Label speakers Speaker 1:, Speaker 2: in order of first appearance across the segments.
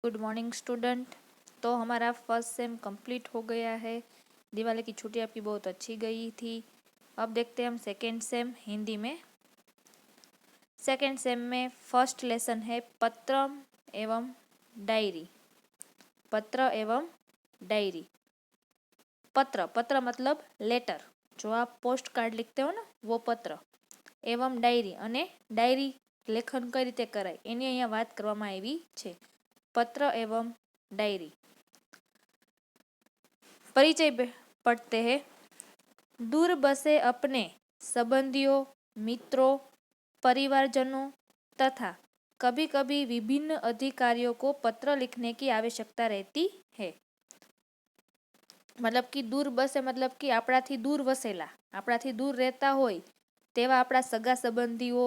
Speaker 1: Good morning student. तो हमारा first sem complete हो गया है। दिवाली की छुट्टी आपकी बहुत अच्छी गई थी। अब देखते हैं हम सेकेंड सेम हिंदी में। सेकेंड सेम में फर्स्ट लेसन है पत्र एवं डायरी। पत्र एवं डायरी। पत्र पत्र मतलब लेटर, जो आप पोस्ट कार्ड लिखते हो ना वो पत्र। एवं डायरी, અને डायरी લેખન કઈ રીતે કરાય એની અહીંયા વાત કરવામાં આવી છે। पत्र एवं डायरी। परिचय पढ़ते हैं। दूर बसे अपने संबंधियों, मित्रों, परिवारजनों तथा कभी कभी विभिन्न अधिकारियों को पत्र लिखने की आवश्यकता रहती है। मतलब कि दूर बसे मतलब कि આપણાથી दूर वसेला, આપણાથી दूर रहता होय તેવા આપણા સગા સંબંધીઓ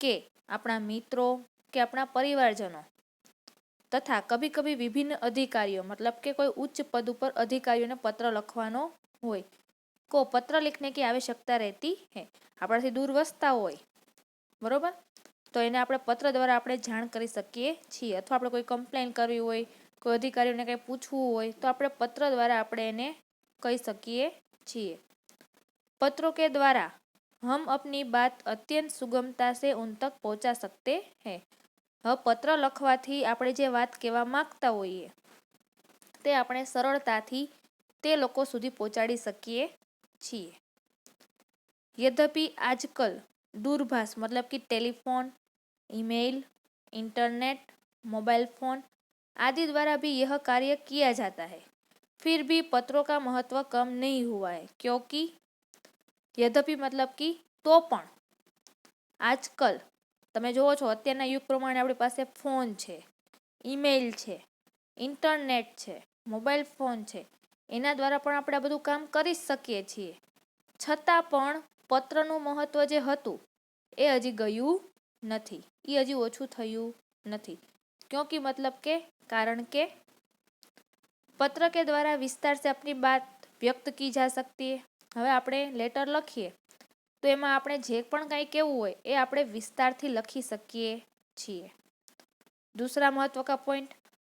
Speaker 1: કે આપણા મિત્રો કે આપણા પરિવારજનો तथा कभी कभी विभिन्न अधिकारियों मतलब के कोई उच्च पद पर अधिकारियों ने पत्र लखवानो होय को पत्र लिखने की आवश्यकता रहती है। आपणाथी दूर वसता होय बरोबर, तो एने आपणे पत्र द्वारा आपणे जाण करी सकीए छीए। अथवा आपणे कोई कम्प्लेन करवी होय, कोई अधिकारीओने कंई पूछवुं होय तो आपणे पत्र द्वारा आपणे एने कही सकीए छीए। पत्रों के द्वारा हम अपनी बात अत्यंत सुगमता से उन तक पहुंचा सकते हैं। હવે પત્ર લખવાથી આપણે જે વાત કહેવા માંગતા હોઈએ તે આપણે સરળતાથી તે લોકો સુધી પહોંચાડી શકીએ છીએ। यद्यपि आजकल दूरभाष मतलब कि telephone, email, internet, mobile phone आदि द्वारा भी यह कार्य किया जाता है, फिर भी पत्रों का महत्व कम नहीं हुआ है। क्योंकि यद्यपि मतलब कि तो पण आजकल તમે જોવો છો અત્યારના યુગ પ્રમાણે આપણી પાસે ફોન છે, ઈમેલ છે, ઇન્ટરનેટ છે, મોબાઈલ ફોન છે, એના દ્વારા પણ આપણે આ બધું કામ કરી જ શકીએ છીએ। છતાં પણ પત્રનું મહત્વ જે હતું એ હજી ગયું નથી, એ હજી ઓછું થયું નથી। क्योंकि मतलब के कारण के पत्र के द्वारा विस्तार से अपनी बात व्यक्त की जा सकती है। હવે આપણે લેટર લખીએ तो एमां आपणे जे पण कांई कहेवुं होय ए आपणे विस्तारथी लखी सकीए छीए। दूसरा महत्व का पॉइंट,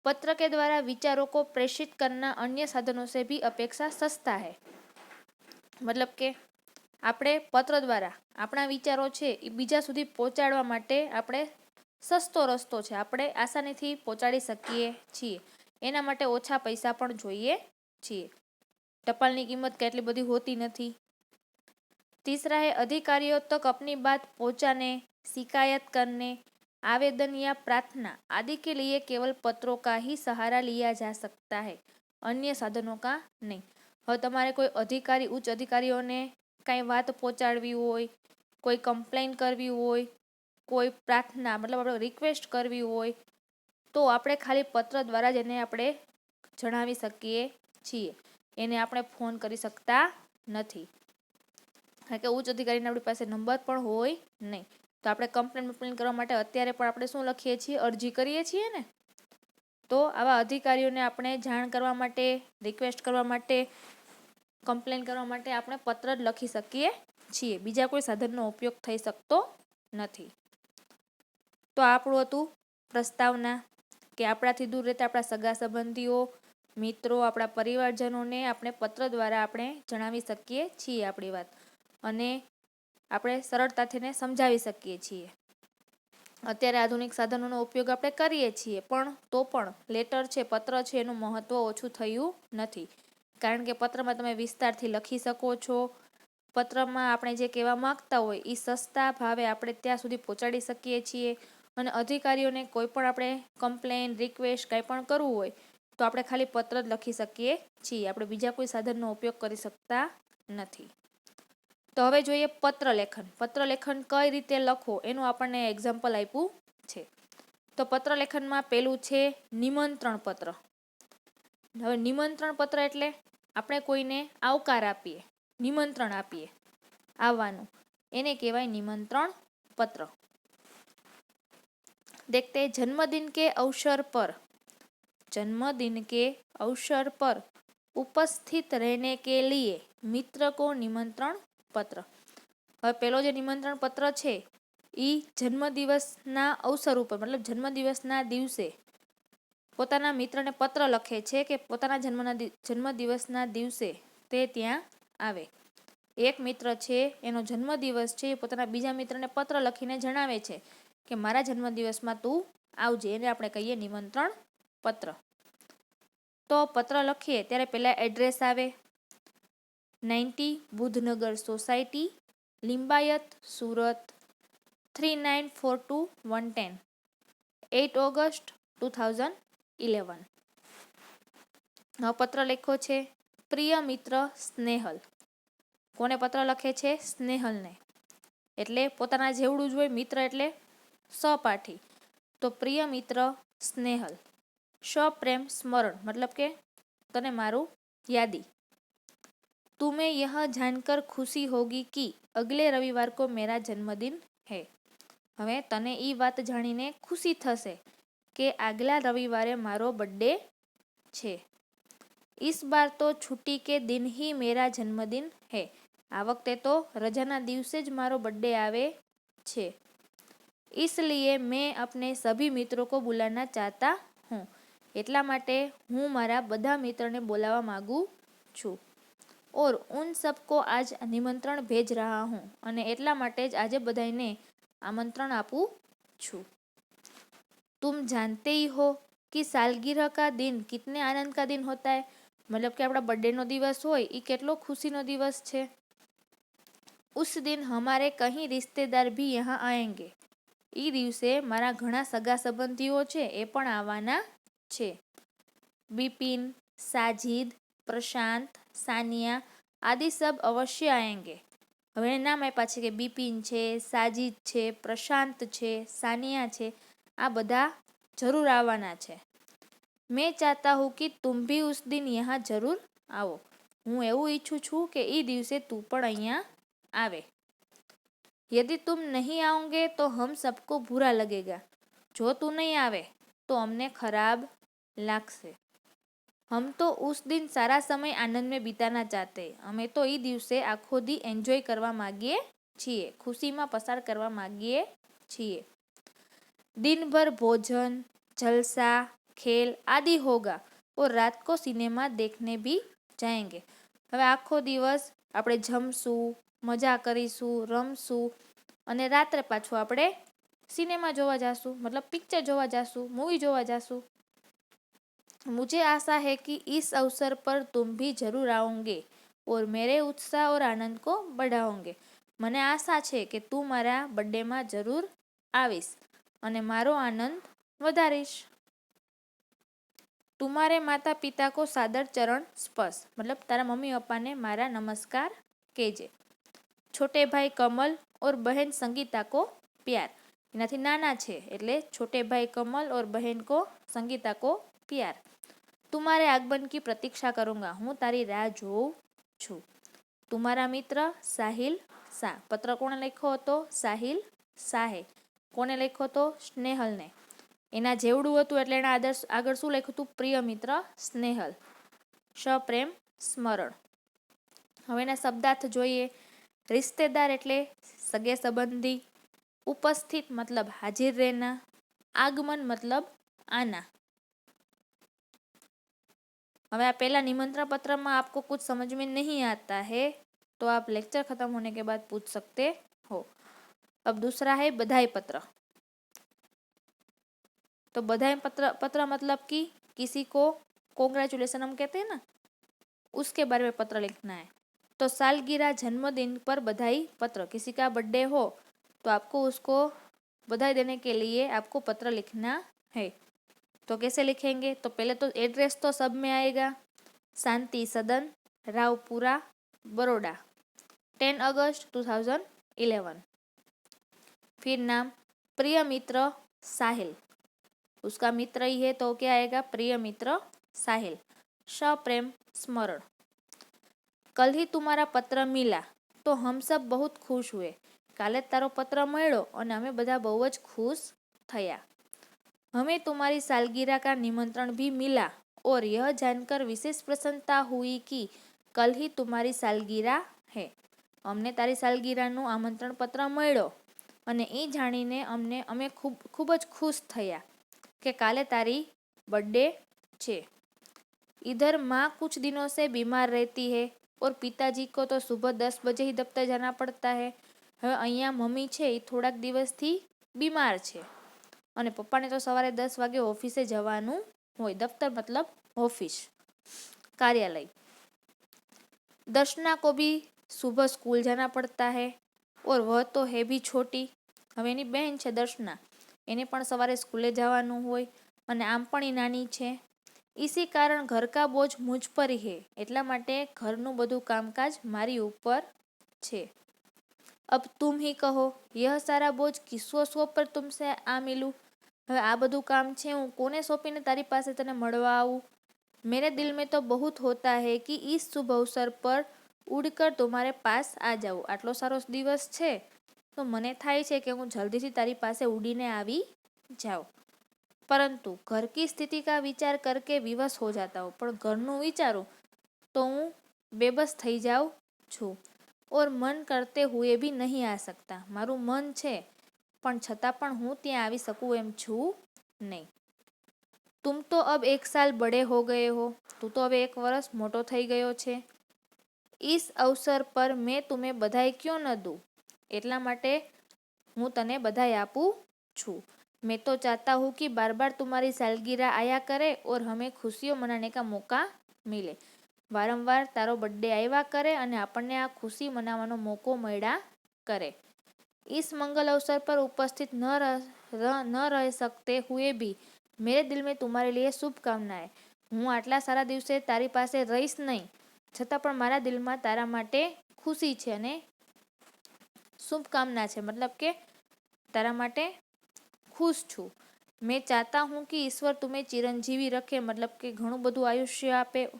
Speaker 1: पत्र के द्वारा विचारों को प्रेषित करना अन्य साधनों से भी अपेक्षा सस्ता है। मतलब के આપણે પત્ર દ્વારા આપણા વિચારો છે એ બીજા સુધી પહોંચાડવા માટે આપણે સસ્તો રસ્તો છે, આપણે આસાનીથી પહોંચાડી શકીએ છીએ। એના માટે ઓછા પૈસા પણ જોઈએ છીએ। ટપાલની કિંમત કેટલી બધી હોતી નથી। तीसरा है अधिकारियों तक अपनी बात पहुंचाने, शिकायत करने, आवेदन या प्रार्थना आदि के लिए केवल पत्रों का ही सहारा लिया जा सकता है, अन्य साधनों का नहीं। હવે તમારે કોઈ અધિકારી ઉચ્ચ અધિકારીઓને કાંઈ વાત પહોંચાડવી હોય, કોઈ કમ્પ્લેન કરવી હોય, કોઈ પ્રાર્થના મતલબ આપણે રિક્વેસ્ટ કરવી હોય તો આપણે ખાલી પત્ર દ્વારા જ એને આપણે જણાવી શકીએ છીએ। એને આપણે ફોન કરી શકતા નથી, કારણ કે ઉચ્ચ અધિકારીને આપણી પાસે નંબર પણ હોય નહીં। તો આપણે કમ્પ્લેન કરવા માટે અત્યારે પણ આપણે શું લખીએ છીએ, અરજી કરીએ છીએ ને। તો આવા અધિકારીઓને આપણે જાણ કરવા માટે, રિક્વેસ્ટ કરવા માટે, કમ્પ્લેન કરવા માટે આપણે પત્ર જ લખી શકીએ છીએ, બીજા કોઈ સાધનનો ઉપયોગ થઈ શકતો નથી। તો આપણું હતું પ્રસ્તાવના કે આપણાથી દૂર રહેતા આપણા સગા સંબંધીઓ, મિત્રો, આપણા પરિવારજનોને આપણે પત્ર દ્વારા આપણે જણાવી શકીએ છીએ આપણી વાત, અને આપણે સરળતાથી એને સમજાવી શકીએ છીએ। અત્યારે આધુનિક સાધનોનો ઉપયોગ આપણે કરીએ છીએ પણ તો પણ લેટર છે, પત્ર છે એનું મહત્વ ઓછું થયું નથી, કારણ કે પત્રમાં તમે વિસ્તારથી લખી શકો છો। પત્રમાં આપણે જે કહેવા માંગતા હોય એ સસ્તા ભાવે આપણે ત્યાં સુધી પહોંચાડી શકીએ છીએ, અને અધિકારીઓને કોઈ પણ આપણે કમ્પ્લેન, રિક્વેસ્ટ કાંઈ પણ કરવું હોય તો આપણે ખાલી પત્ર જ લખી શકીએ છીએ, આપણે બીજા કોઈ સાધનનો ઉપયોગ કરી શકતા નથી। તો હવે જોઈએ પત્ર લેખન। પત્ર લેખન કઈ રીતે લખો એનું આપણને એક્ઝામ્પલ આપ્યું છે। તો પત્ર લેખનમાં પેલું છે નિમંત્રણ પત્ર। હવે નિમંત્રણ પત્ર એટલે આપણે કોઈને આવકાર આપીએ, નિમંત્રણ આપીએ આવવાનું, એને કહેવાય નિમંત્રણ पत्र। देखते हैं जन्मदिन के अवसर पर, जन्मदिन के अवसर पर उपस्थित रहने के लिए मित्र को निमंत्रण पत्र। હવે પેલો જે નિમંત્રણ પત્ર છે એ જન્મદિવસના અવસર ઉપર મતલબ જન્મદિવસના દિવસે પોતાના મિત્રને પત્ર લખે છે કે પોતાના જન્મદિવસના દિવસે તે ત્યાં આવે. એક મિત્ર છે, એનો જન્મદિવસ છે, એ પોતાના બીજા મિત્રને પત્ર લખીને જણાવે છે કે મારા જન્મદિવસમાં તું આવજે. એને આપણે કહીએ નિમંત્રણ પત્ર. તો પત્ર લખીએ ત્યારે પહેલાં એડ્રેસ આવે. 90 બુધનગર સોસાયટી, લિંબાયત, સુરત 3942-110, 8 ઓગસ્ટ 2011. પત્ર લખ્યો છે. પ્રિય મિત્ર સ્નેહલ. કોને પત્ર લખે છે? સ્નેહલને. એટલે પોતાના જેવડું જ હોય, મિત્ર એટલે સહપાઠી. તો પ્રિય મિત્ર સ્નેહલ, સપ્રેમ સ્મરણ મતલબ કે તને મારું યાદી. तुम्हें यह जानकर खुशी होगी कि अगले रविवार को मेरा जन्मदिन है. હવે તને એ વાત જાણીને ખુશી થશે કે આગલા રવિવારે મારો બર્થડે છે. इस बार तो छुट्टी के दिन ही मेरा जन्मदिन है. આ વખતે તો રજાના દિવસે જ મારો બર્થડે આવે છે. इसलिए मैं अपने सभी मित्रों को बुलाना चाहता हूँ. એટલા માટે હું મારા બધા મિત્રને બોલાવવા માંગુ છું. और उन सबको आज निमंत्रण भेज रहा हूँ. અને એટલા માટે જ આજે બધાને आमंत्रण આપું છું. तुम जानते ही हो कि सालगिरह का दिन कितने आनंद का दिन होता है. मतलब કે આપણા બર્થડેનો દિવસ હોય એ કેટલો ખુશીનો દિવસ છે. उस दिन हमारे कहीं रिश्तेदार भी यहाँ आएंगे. એ દિવસે મારા ઘણા સગા સંબંધીઓ છે એ પણ આવવાના છે. બિપિન, સાજિદ, પ્રશાંત, સાનિયા આદि सब अवश्य आएंगे. હવે નામ આપ્યા છે કે બિપિન છે, સાજિદ છે, પ્રશાંત છે, સાનિયા છે, આ બધા જરૂર આવવાના છે. मैं चाहता हूँ कि तुम भी उस दिन यहाँ जरूर आओ. હું એવું ઈચ્છું છું કે એ દિવસે તું પણ અહીંયા આવે. यदि तुम नहीं आओगे तो हम सबको बुरा लगेगा. જો તું નહીં આવે તો અમને ખરાબ લાગશે. हम तो उस दिन सारा समय आनंद में बिताना चाहते. અમે તો એ દિવસે આખો દી એન્જોય કરવા માંગીએ છીએ, ખુશીમાં પસાર કરવા માંગીએ છીએ. दिन भर भोजन, जलसा, खेल आदि होगा और रात को सिनेमा देखने भी जाएंगे. હવે આખો દિવસ આપણે જમશું, મજા કરીશું, રમશું અને રાત્રે પાછું આપણે સિનેમા જોવા જાશું, મતલબ પિક્ચર જોવા જાશું, મૂવી જોવા જાશું. मुझे आशा है कि इस अवसर पर तुम भी जरूर आओगे और मेरे उत्साह और आनंद को बढ़ाओगे. મને આશા છે કે તું મારા બર્થડેમાં જરૂર આવીશ અને મારો આનંદ વધારીશ. तुम्हारे माता पिता को सादर चरण स्पर्श. मतलब तारा मम्मी पप्पा ने मारा नमस्कार केजे. छोटे भाई कमल और बहन संगीता को प्यार. એનાથી નાના છે એટલે छोटे भाई कमल और बहन को संगीता को प्यार. तुम्हारे आगमन की प्रतीक्षा करूंगा. હું તારી રાહ જોઉં છું. तुम्हारा मित्र साहिल शाह. પત્ર કોણે લખ્યો હતો? સાહિલ શાહે. કોને લખ્યો હતો? સ્નેહલને. એના જેવડું હતું એટલે એના આગળ શું લખ્યું હતું? પ્રિય મિત્ર સ્નેહલ, સપ્રેમ સ્મરણ. હવે એના શબ્દાર્થ જોઈએ. રિશ્તેદાર એટલે સગે સંબંધી, उपस्थित मतलब हाजिर रहना, आगमन मतलब आना. अब आप पहला निमंत्रण पत्र में आपको कुछ समझ में नहीं आता है तो आप लेक्चर खत्म होने के बाद पूछ सकते हो. अब दूसरा है बधाई पत्र. तो बधाई पत्र मतलब कि किसी को कॉन्ग्रेचुलेशन हम कहते हैं ना, उसके बारे में पत्र लिखना है. तो सालगिरह जन्मदिन पर बधाई पत्र. किसी का बर्थडे हो तो आपको उसको बधाई देने के लिए आपको पत्र लिखना है. तो कैसे लिखेंगे? तो पहले तो एड्रेस तो सब में आएगा. शांति सदन, रावपुरा, बड़ौदा, 10 अगस्त 2011. फिर नाम प्रिय मित्र साहिल. उसका मित्र ही है तो क्या आएगा? प्रिय मित्र साहिल, सप्रेम स्मरण. कल ही तुम्हारा पत्र मिला तो हम सब बहुत खुश हुए. काले तारो पत्र મળ્યો અને અમે બધા બહુ જ खुश થયા. हमें तुम्हारी सालगिरह का निमंत्रण भी मिला और यह जानकर विशेष प्रसन्नता हुई कि कल ही तुम्हारी सालगिरह है. અમને તારી સાલગીરાનું આમંત્રણ પત્ર મળ્યો અને એ જાણીને અમે ખૂબ જ ખુશ થયા કે કાલે તારી बर्थडे छे। इधर माँ कुछ दिनों से बीमार रहती है और पिताजी को तो सुबह 10 बजे ही दफ्तर जाना पड़ता है। હવે અહીંયા મમ્મી છે એ થોડાક દિવસથી બીમાર છે અને પપ્પાને તો સવારે 10 વાગે ઓફિસે જવાનું હોય। दफ्तर मतलब ऑफिस, कार्यालय। दर्शना को भी सुबह स्कूल जाना पड़ता है और वह तो है भी छोटी। હવે એની બહેન છે દર્શના, એને પણ સવારે સ્કૂલે જવાનું હોય અને આમ પણ એ નાની છે। इसी कारण घर का बोझ मुझ पर ही है, એટલા માટે ઘરનું બધું કામકાજ મારી ઉપર છે। अब तुम ही कहो, यह सारा बोझ किसको सौंप पर तुमसे आ मिलूं। હવે આ બધું કામ છે હું કોને સોંપીને તારી પાસે તને મળવા આવું। मेरे दिल में तो बहुत होता है कि इस शुभ अवसर पर उड़कर तुम्हारे पास आ जाऊं। આટલો સારો દિવસ છે તો મને થાય છે કે હું જલ્દીથી તારી પાસે ઉડીને આવી જાઉં, परंतु घर की स्थिति का विचार करके विवश हो जाता हूँ। पर घरનું विचारूं तो હું बेबस થઈ જાઉં છું। और मन करते हुए भी नहीं आ सकता, મારું મન છે પણ છતાં પણ હું ત્યાં આવી શકું એમ છું નહીં। तुम तो अब 1 साल बड़े हो गए हो, तू तो अब 1 वर्ष मोटो થઈ ગયો છે। इस अवसर पर मैं तुम्हें बधाई क्यों न दूं, એટલા માટે હું તને બધાઈ આપું છું। मैं तो चाहता हूँ कि बार बार तुम्हारी सालगिरह आया करे और हमें खुशियों मनाने का मौका मिले। वारंवार तारो बर्थडे आया करे અને આપણને આ ખુશી મનાવવાનો મોકો મળ્યા કરે। इस मंगल अवसर पर उपस्थित न रह सकते हुए भी मेरे दिल में तुम्हारे लिए शुभकामनाएं। હું આટલા સારા દિવસે તારી પાસે રહીશ નહીં, છતાં પણ મારા દિલમાં તારા માટે ખુશી છે અને શુભકામના છે, मतलब કે તારા માટે खुश छूँ। मैं चाहता हूँ कि ईश्वर तुम्हें चिरंजीवी रखे, मतलब कि घणું બધું આયુષ્ય આપે।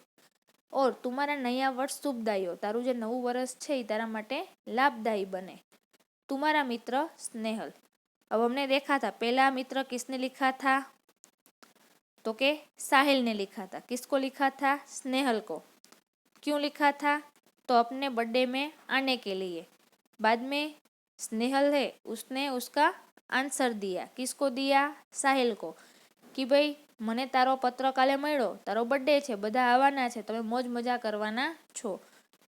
Speaker 1: और तुम्हारा नया वर्ष शुभदायी हो, तारू जे नવું વર્ષ છે એ તારા માટે लाभदायी बने। तुम्हारा मित्र स्नेहल। अब हमने देखा था पहला मित्र किसने लिखा था, तो के साहिल ने लिखा था। किसको लिखा था, स्नेहल को। क्यों लिखा था, तो अपने बर्थडे में आने के लिए। बाद में स्नेहल है उसने उसका आंसर दिया। किसको दिया, साहिल को, कि भाई મને તારો પત્ર કાલે મળ્યો, તારો બર્થડે છે, બધા આવવાના છે, તમે મોજ મજા કરવાના છો,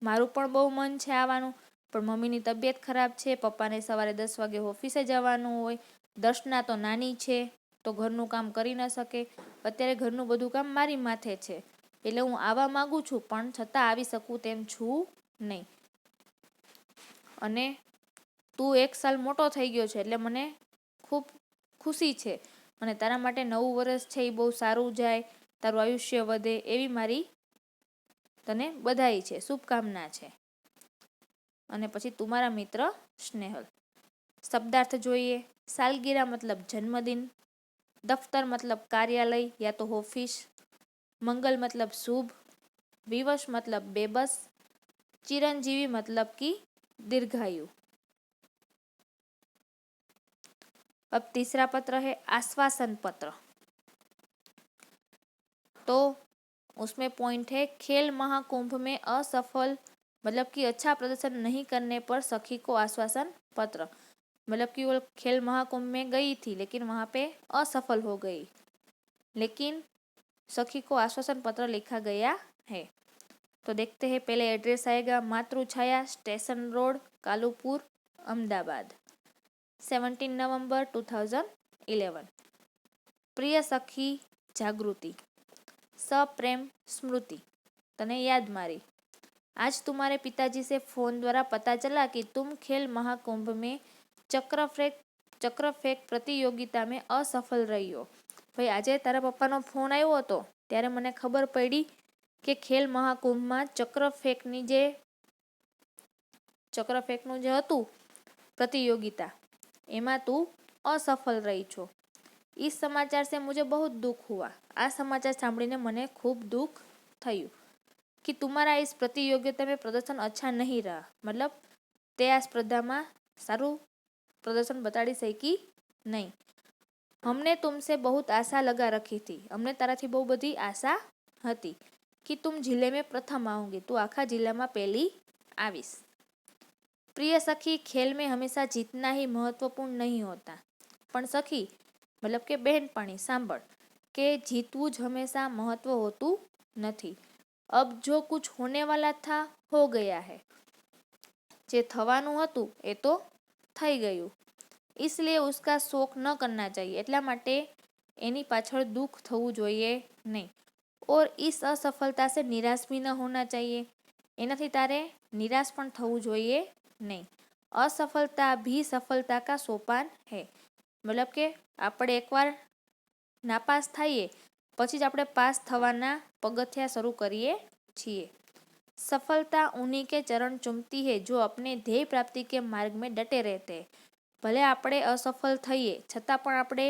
Speaker 1: મારું પણ બહુ મન છે આવવાનું, પણ મમ્મીની તબિયત ખરાબ છે, પપ્પાને સવારે 10 વાગે ઓફિસે જવાનું હોય, દર્શના તો નાની છે તો ઘરનું કામ કરી ન શકે, અત્યારે ઘરનું બધું કામ મારી માથે છે, એટલે હું આવવા માંગુ છું પણ છતાં આવી શકું તેમ છું નહીં, અને તું 1 સાલ મોટો થઈ ગયો છે એટલે મને ખૂબ ખુશી છે અને તારા માટે નવું વર્ષ છે એ બહુ સારું જાય, તારું આયુષ્ય વધે એવી મારી તને બધાઈ છે, શુભકામના છે। અને પછી તમારા મિત્ર સ્નેહલ। શબ્દાર્થ જોઈએ। सालगिरह मतलब जन्मदिन, दफ्तर मतलब कार्यालय या तो ऑफिस, मंगल मतलब शुभ, विवश मतलब बेबस, चिरंजीवी मतलब कि दीर्घायु। अब तीसरा पत्र है आश्वासन पत्र। तो उसमें पॉइंट है खेल महाकुंभ में असफल, मतलब कि अच्छा प्रदर्शन नहीं करने पर सखी को आश्वासन पत्र, मतलब कि वो खेल महाकुंभ में गई थी लेकिन वहाँ पे असफल हो गई, लेकिन सखी को आश्वासन पत्र लिखा गया है। तो देखते हैं, पहले एड्रेस आएगा मातृछाया, स्टेशन रोड, कालूपुर, अहमदाबाद, 17 नवंबर 2011। प्रिय सखी जागृति, सप्रेम स्मृति, तने याद मारी, आज तुम्हारे पिताजी से फोन द्वारा पता चला कि तुम खेल महाकुंभ में चक्र फेंक प्रतियोगिता में असफल रही हो। भाई आज तारा पप्पानो फोन आव्यो हतो त्यारे मने खबर पड़ी कि खेल महाकुंभ में चक्र फेंकनु जे हतुं प्रतियोगिता एमां तू असफल रही छो। इस समाचार से मुझे बहुत दुख हुआ। आ समाचार सांभळीने मने खूब दुख थयुं कि तुम्हारा इस प्रतियोगिता में प्रदर्शन अच्छा नहीं रहा, मतलब ते आ स्पर्धा में सारू प्रदर्शन बताड़ी सकी नहीं। हमने तुमसे बहुत आशा लगा रखी थी, हमने ताराथी बहुत बड़ी आशा हती कि तुम जिले में प्रथम आओगी, तू आखा जिला में पहली आवीस। प्रिय सखी, खेल में हमेशा जीतना ही महत्वपूर्ण नहीं होता, पण सखी मतलब के बहनपणी सांभळ, કે જીतવું જ હંમેશા મહત્વ હોતું નથી। अब जो कुछ होने वाला था हो गया है। જે થવાનું હતું એ તો થઈ ગયું। इसलिए उसका शोक न करना चाहिए। એટલા માટે એની પાછળ દુઃખ થવું જોઈએ નહીં। और इस असफलता से निराश भी न होना चाहिए। એનાથી તારે નિરાશ પણ થવું જોઈએ નહીં। असफलता भी सफलता का सोपान है। મતલબ કે આપણે એકવાર નાપાસ થઈએ પછી જ આપણે પાસ થવાના પગથિયા શરૂ કરીએ છીએ। सफलता उन्हीं के चरण चूमती है जो अपने ध्येय प्राप्ति के मार्ग में डटे रहते हैं। ભલે આપણે અસફળ થઈએ છતાં પણ આપણે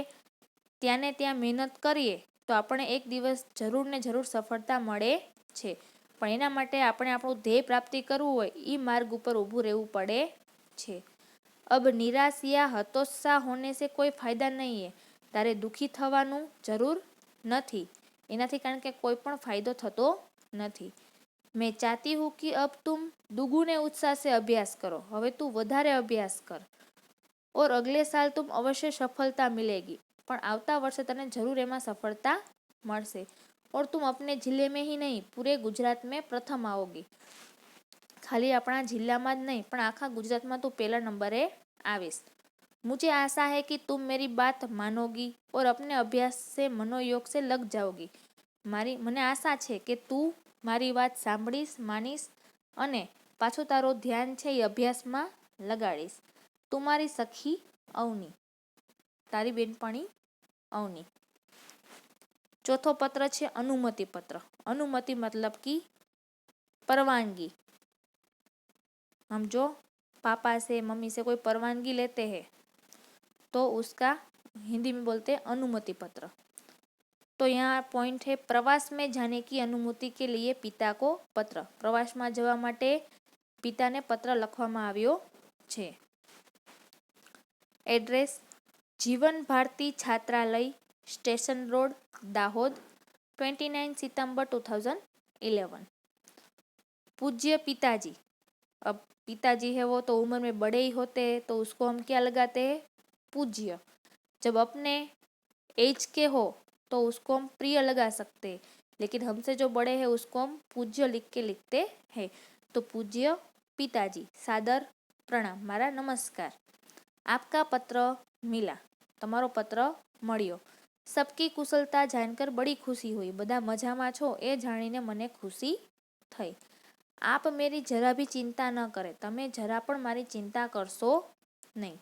Speaker 1: ત્યાં ને ત્યાં મહેનત કરીએ તો આપણે એક દિવસ જરૂર ને જરૂર સફળતા મળે છે। પણ એના માટે આપણે આપણું ધ્યેય પ્રાપ્તિ કરવું હોય એ માર્ગ ઉપર ઊભું રહેવું પડે છે। अब निराश या हतोत्साह होने से कोई फायदा नहीं है। તારે દુઃખી થવાનું જરૂર નથી એનાથી, કારણ કે કોઈ પણ ફાયદો થતો નથી। मैं चाहती हूँ कि अब तुम दुगुने उत्साह से अभ्यास करो। હવે તું વધારે અભ્યાસ કર। और अगले साल तुम अवश्य सफलता मिलेगी। પણ આવતા વર્ષે તને જરૂર એમાં સફળતા મળશે। और तुम अपने जिले में ही नहीं पूरे गुजरात में प्रथम आओगी। ખાલી આપણા જિલ્લામાં જ નહીં પણ આખા ગુજરાતમાં તું પહેલા નંબરે આવીશ। मुझे आशा है कि तुम मेरी बात मानोगी और अपने अभ्यास से मनोयोग से लग जाओगी। મને આશા છે કે તું મારી વાત સાંભળીશ, માનીશ અને પાછું તારો ધ્યાન છે એ અભ્યાસમાં લગાડીશ। तुम्हारी सखी अवनी। તારી બેનપણી અવની। ચોથો પત્ર છે अनुमति पत्र। अनुमति मतलब कि परवानगी। हम जो पापा से मम्मी से कोई परवानगी लेते हैं तो उसका हिंदी में बोलते हैं अनुमति पत्र। तो यहाँ पॉइंट है प्रवास में जाने की अनुमति के लिए पिता को पत्र। प्रवास में जवा माटे पिता ने पत्र लखवामां आव्यो छे। एड्रेस जीवन भारती छात्रालय स्टेशन रोड दाहोद 29 सितंबर 2011। पूज्य पिताजी। अब पिताजी है वो तो उम्र में बड़े ही होते हैं तो उसको हम क्या लगाते हैं पूज्य। जब अपने एज के हो तो उसको हम प्रिय लगा सकते हैं, लेकिन हमसे जो बड़े हैं उसको हम पूज्य लिख के लिखते हैं। तो पूज्य पिताजी सादर प्रणाम, मारा नमस्कार। आपका पत्र मिला। तमारो पत्र मळ्यो। सबकी कुशलता जानकर बड़ी खुशी हुई। बधा मजामां छो ए जाणीने मने खुशी थई। आप मेरी जरा भी चिंता न करें। तमे जरा पण मारी चिंता करशो नहीं।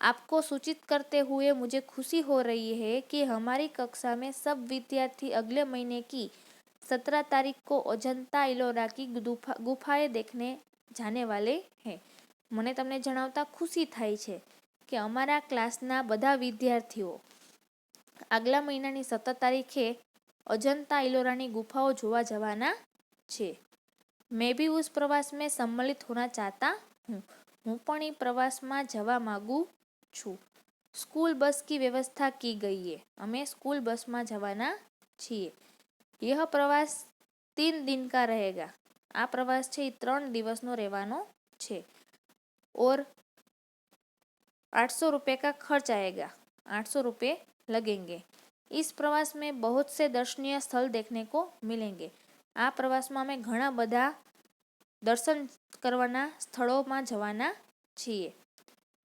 Speaker 1: आपको सूचित करते हुए मुझे खुशी हो रही है कि हमारी कक्षा में सब विद्यार्थी अगले महीने की 17 तारीख को अजंता इलोरा की गुफाएं देखने जाने वाले हैं। મને તમને જણાવતા ખુશી થાય છે કે અમારા ક્લાસના બધા વિદ્યાર્થીઓ આગલા મહિનાની 17 તારીખે અજંતા ઇલોરાની ગુફાઓ જોવા જવાના છે। मैं भी उस प्रवास में सम्मिलित होना चाहता हूँ। હું પણ એ પ્રવાસમાં જવા માંગુ છું। સ્કૂલ બસ की व्यवस्था की गई है। અમે સ્કૂલ બસમાં જવાના છીએ। यह प्रवास 3 दिन का रहेगा। આ પ્રવાસ છે એ 3 દિવસનો રહેવાનો છે। और 800 रुपये का खर्च आएगा। 800 रुपये लगेंगे। इस प्रवास में बहुत से दर्शनीय स्थल देखने को मिलेंगे। आ प्रवास में हमें घણા બધા दर्शन करवाना स्थलों में जवाना छिए।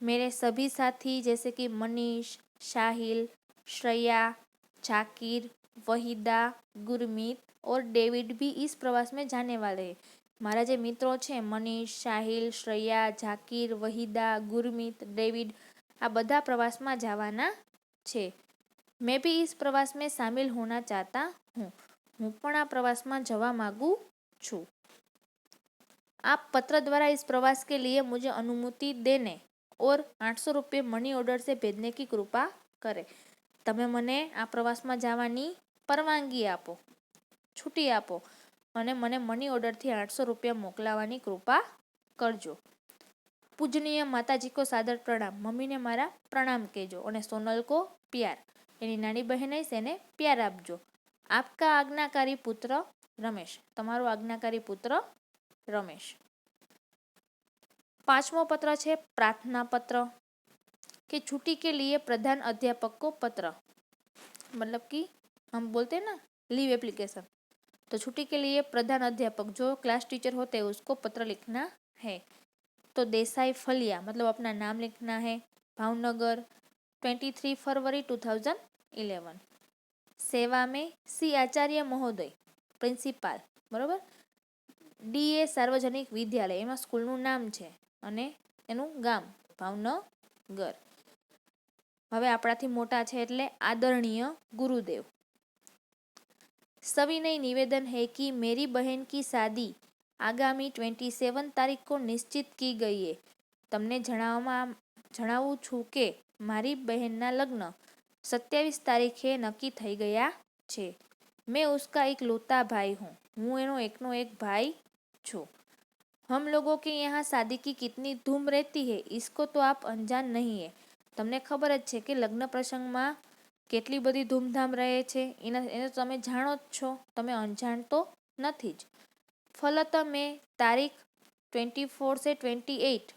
Speaker 1: मेरे सभी साथी जैसे कि मनीष, शाहिल, श्रेया, जाकिर, वहीदा, गुरमीत और डेविड भी इस प्रवास में जाने वाले हैं। मारा जे मित्रों छे मनीष, शाहिल, श्रेया, जाकिर, वहीदा, गुरमीत, डेविड आ बधा प्रवास में जवाना छे। मैं भी इस प्रवास में शामिल होना चाहता हूँ। हूँ पण आ प्रवास में जवा मांगू छू। आप पत्र द्वारा इस प्रवास के लिए मुझे अनुमति देने और 800 रुपये मनी ऑर्डर से भेजने की कृपा करें। तमे मने आ प्रवास में जावानी परवानगी आपो, छुट्टी आपो અને મને મની ઓર્ડરથી 800 રૂપિયા મોકલાવાની કૃપા કરજો। પૂજનીય માતાજી કો સાદર પ્રણામ। મમ્મીને મારા પ્રણામ કહેજો અને સોનલ કો પ્યાર। એની નાની બહેન હશે એને પ્યાર આપજો। આપકા આજ્ઞાકારી પુત્ર રમેશ। તમારો આજ્ઞાકારી પુત્ર રમેશ। પાંચમો પત્ર છે प्रार्थना पत्र कि छुट्टी के लिए प्रधान अध्यापक को पत्र। मतलब कि हम बोलते हैं ना लीव एप्लीकेशन, तो छुट्टी के लिए प्रधान अध्यापक जो क्लास टीचर होते हैं उसको पत्र लिखना है। तो देसाई फलिया मतलब अपना नाम लिखना है। भावनगर 23 फरवरी 2011। सेवा में सी आचार्य महोदय પ્રિન્સિપાલ, બરાબર। ડીએ સાર્વજનિક વિદ્યાલય એમાં સ્કૂલનું નામ છે અને એનું ગામ ભાવનગર। હવે આપણાથી મોટા છે એટલે આદરણીય ગુરુદેવ। सविनय निवेदन है कि मेरी बहन की शादी आगामी 27 तारीख को निश्चित की गई है। તમને જણાવું છું કે મારી બહેનના લગ્ન 27 તારીખે નક્કી થઈ ગયા છે। मैं उसका एक लौता भाई हूँ, હું એનો એકનો એક ભાઈ છું। हम लोगों के यहाँ शादी की कितनी धूम रहती है इसको तो आप अनजान नहीं है। તમને ખબર જ છે કે લગ્ન પ્રસંગમાં કેટલી બધી ધૂમધામ રહે છે એને તમે જાણો જ છો, તમે અણજાણ તો નથી જ। फलत मैं तारीख 24 से 28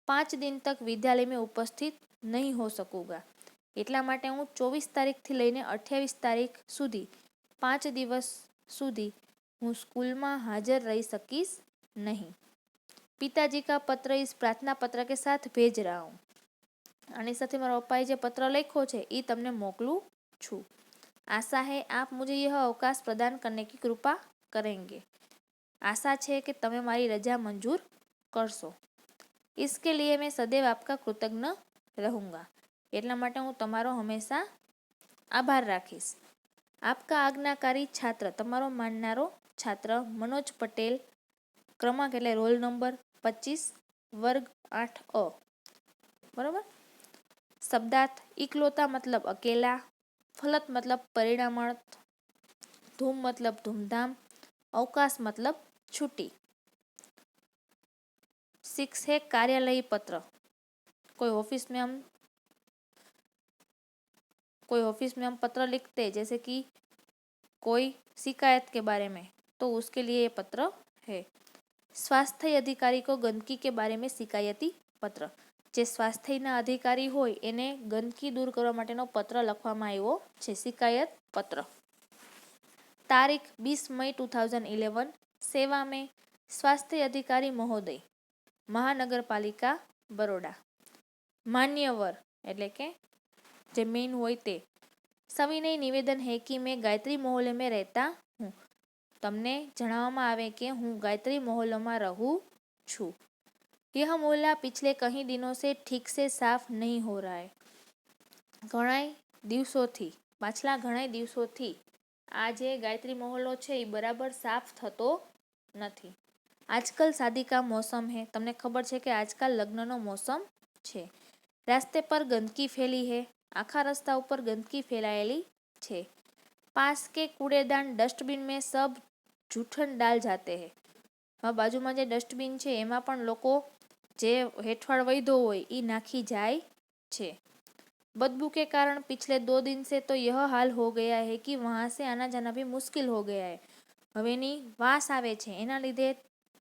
Speaker 1: 5 दिन तक विद्यालय में उपस्थित नहीं हो सकूँगा। એટલા માટે હું 24 તારીખથી લઈને 28 તારીખ સુધી 5 દિવસ સુધી હું સ્કૂલમાં હાજર રહી શકીશ નહીં। पिताजी का पत्र इस प्रार्थना पत्र के साथ भेज रहा हूँ। આની સાથે મારા પપ્પાએ જે પત્ર લખ્યો છે એ તમને મોકલું છું। आशा है आप मुझे यह अवकाश प्रदान करने की कृपा करेंगे। आशा છે કે તમે મારી રજા મંજૂર કરશો। इसके लिए मैं सदैव आपका कृतज्ञ रहूँगा। એટલા માટે હું તમારો હંમેશા આભાર રાખીશ। આપકા આજ્ઞાકારી છાત્ર તમારો માનનારો છાત્ર મનોજ પટેલ, ક્રમાંક એટલે રોલ નંબર 25, વર્ગ 8A, બરાબર। શબ્દાર્થ इकलौता मतलब अकेला, फलत मतलब परिणामार्थ, धूम मतलब धूमधाम, अवकाश मतलब छुट्टी। 6 है कार्यालयी पत्र। कोई ऑफिस में हम पत्र लिखते हैं जैसे कि कोई शिकायत के बारे में, तो उसके लिए ये पत्र है। स्वास्थ्य अधिकारी को गंदगी के बारे में शिकायती पत्र। જે સ્વાસ્થ્યના અધિકારી હોય એને ગંદકી દૂર કરવા માટેનો પત્ર લખવામાં આવ્યો છે, શિકાયત પત્ર। તારીખ 20 मई 2011। સેવા में स्वास्थ्य अधिकारी महोदय महानगरपालिका बड़ौदा। मान्यवर એટલે કે જે મેઇન હોય તે। સવિનય નિવેદન है कि मैं गायत्री मोहल्ले में रहता हूँ। તમને જણાવવામાં આવે કે હું ગાયત્રી મોહલ્લામાં રહું છું। यह मोहल्ला पिछले कई दिनों से ठीक से साफ नहीं हो रहा है। પાછલા ઘણા દિવસોથી આ જે ગાયત્રી મોહલ્લો છે એ બરાબર સાફ થતો નથી। આજકલ शादी का मौसम है। તમને ખબર છે કે આજકાલ લગ્નનો મોસમ છે। रास्ते पर गंदगी फैली है। આખા રસ્તા ઉપર ગંદકી ફેલાયેલી છે। पास के कूड़ेदान डस्टबिन में सब जूठन डाल जाते हैं। બાજુમાં જે ડસ્ટબિન છે એમાં પણ લોકો જે હેઠવાડ વૈધો હોય એ નાખી જાય છે। बदबू के कारण पिछले 2 दिन से तो यह हाल हो गया है कि वहाँ से आना जाना भी मुश्किल हो गया है। હવે એની વાસ આવે છે એના લીધે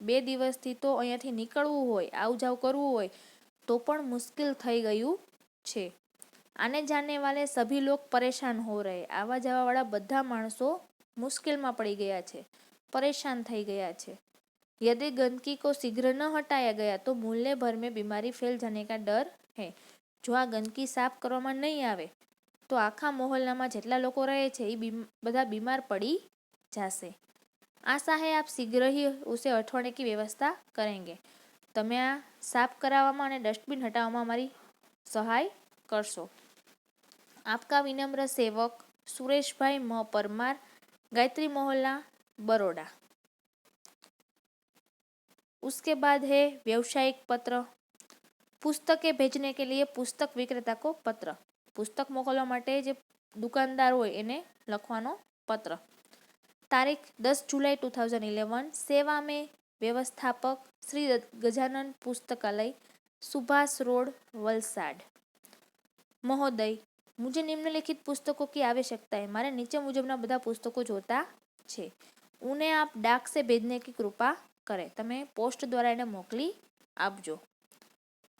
Speaker 1: 2 દિવસથી તો અહીંયાથી નીકળવું હોય, આવ જાવ કરવું હોય તો પણ મુશ્કેલ થઈ ગયું છે। આને જાને વાલે સભી લોગ પરેશાન હો રહે। આવા જવાવાળા બધા માણસો મુશ્કેલમાં પડી ગયા છે, પરેશાન થઈ ગયા છે। यदि गंदगी को शीघ्र न हटाया गया तो मोहल्ले भर में बीमारी फैल जाने का डर है। જો આ ગંદકી સાફ કરવામાં નહીં આવે તો આખા મોહલ્લામાં જેટલા લોકો રહે છે એ બધા બીમાર પડી જશે। आशा है आप शीघ्र ही उसे हटवाने की व्यवस्था करेंगे। તમે આ સાફ કરાવવામાં અને ડસ્ટબિન હટાવવામાં મારી સહાય કરશો। आपका विनम्र सेवक सुरेशभाई म परमार, गायत्री मोहल्ला बड़ौदा। उसके बाद है व्यावसायिक पत्र। पुस्तकें भेजने के लिए पुस्तक विक्रेता को पत्र। पुस्तक मोकलवा माटे जे दुकानदार होय एने लखवानो पत्र। तारीख 10 जुलाई 2011। सेवा में व्यवस्थापक श्री गजानन पुस्तकालय, सुभाष रोड, वलसाड। महोदय, मुझे निम्नलिखित पुस्तकों की आवश्यकता है। मारे नीचे मुजबना બધા પુસ્તકો જોતા છે। उन्हें आप डाक से भेजने की कृपा करें। તમે પોસ્ટ દ્વારા એને મોકલી આપજો।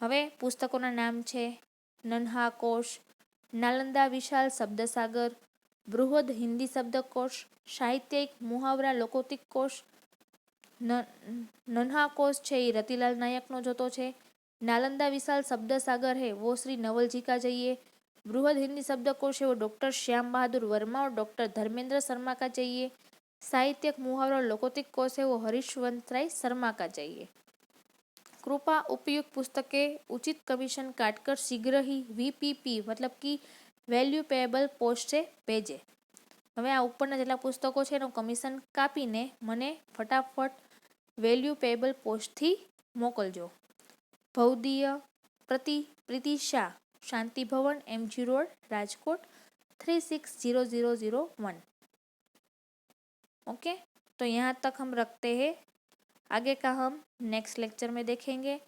Speaker 1: હવે પુસ્તકોના નામ છે નન્હા કોશ, નાલંદા વિશાલ શબ્દસાગર, बृहद हिंदी शब्दकोश, साहित्यिक मुहावरा लोकोतिक कोश, नन्हा कोश છે એ રતિલાલ નાયકનો જતો છે. नालंदा विशाल शब्द सागर है वो श्री नवल जी का चाहिए. बृहद हिंदी शब्दकोश है वो डॉक्टर श्याम बहादुर वर्मा और डॉक्टर धर्मेंद्र शर्मा का चाहिए. साहित्यिक मुहावरा लोकोतिक कोश है वो हरीशवंत राय शर्मा का चाहिए. कृपा उपयुक्त पुस्तकें उचित कमीशन काटकर शीघ्र ही वीपीपी मतलब कि વેલ્યુએબલ પોસ્ટે ભેજે. હવે આ ઉપરના જેટલા પુસ્તકો છે એનું કમિશન કાપીને મને ફટાફટ વેલ્યુએબલ પોસ્ટથી મોકલજો. ભૌદીય પ્રીતિ શાહ, शांति भवन, MG रोड, राजकोट 360001. ओके, तो यहाँ तक हम रखते हैं. आगे का हम नेक्स्ट लेक्चर में देखेंगे.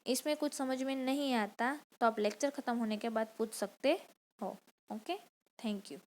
Speaker 1: इसमें कुछ समझ में नहीं आता तो आप लेक्चर ख़त्म होने के बाद पूछ सकते हो. Okay, thank you.